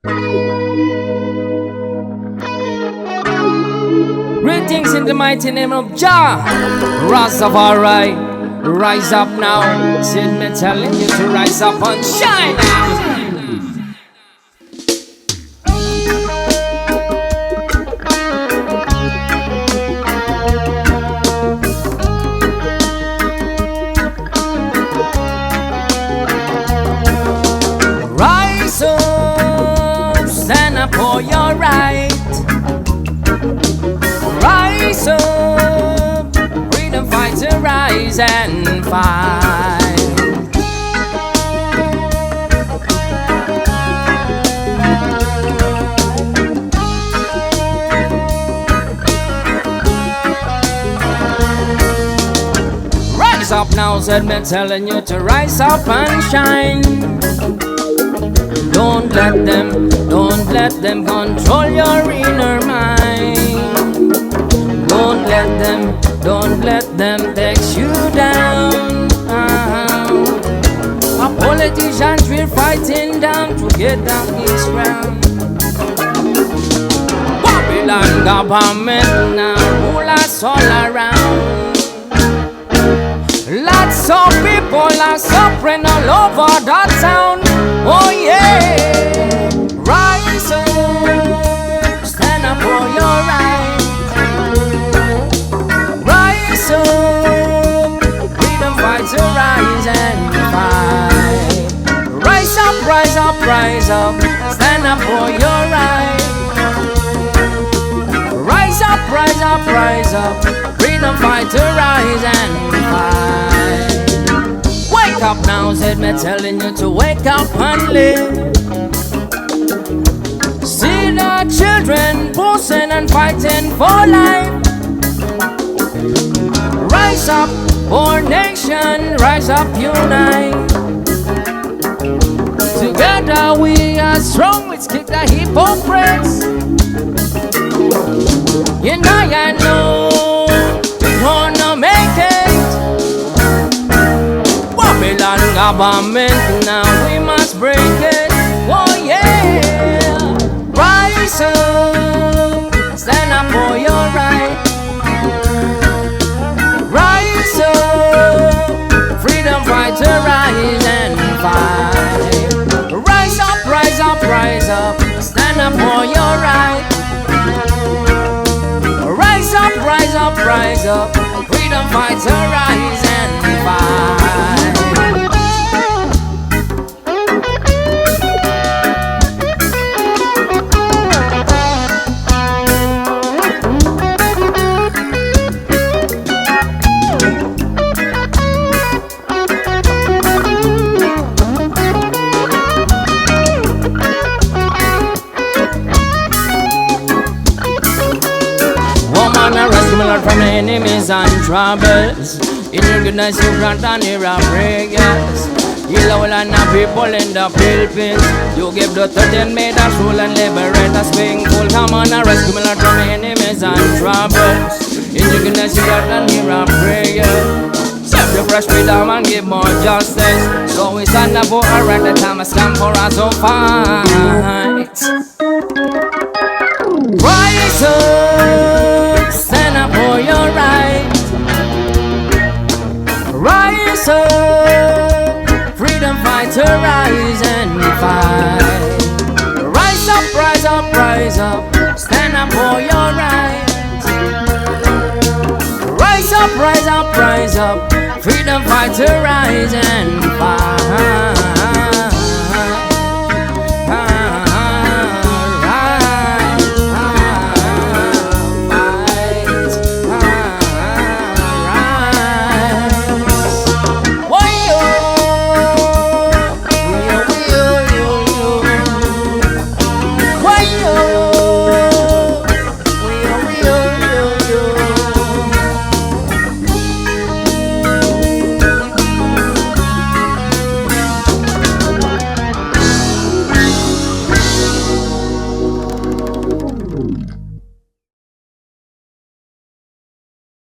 Greetings in the mighty name of Jah Rastafari. Rise up now. See me telling you to rise up and shine. Rise up, stand up for your right. Rise up, freedom fighter, rise and fight. Rise up now, said me telling you to rise up and shine. Don't let them control your inner mind. Don't let them take you down. Our politicians we're fighting down to get down this ground. Babylon government now rule us all around. Lots of people are suffering all over that town. Oh yeah, rise up, stand up for your right. Rise up, freedom fighter, rise and fight. Rise up, rise up, rise up, stand up for your right. Rise up, rise up, rise up, freedom fighter, rise and fight. Wake up now, said me telling you to wake up and live. See the children posing and fighting for life. Rise up, our nation, rise up, unite. Together we are strong, let's kick the hypocrites. You know, I know we wanna make it. Babylon government, now we must break it. Oh yeah, rise up, stand up for your right. Rise up, freedom fighter, rise and fight. Rise up, rise up, rise up, stand up for your right. Rise up, rise up, rise up, freedom fighter, rise and fight. Rescue me, Lord, from the enemies and troubles. In your goodness you grant and hear our prayers. Heal all and the people in the pulpit. You give the to them, made us rule and liberate us being full. Come on and rescue me, Lord, from the enemies and troubles. In your goodness you grant and hear our prayers. Serve the fresh freedom and give more justice. So we stand up for our right, the time has come for us to fight. Rise up, stand up for your right. Rise up, freedom fighter, rise and fight. Rise up, rise up, rise up, stand up for your right. Rise up, rise up, rise up, freedom fighter, rise and fight.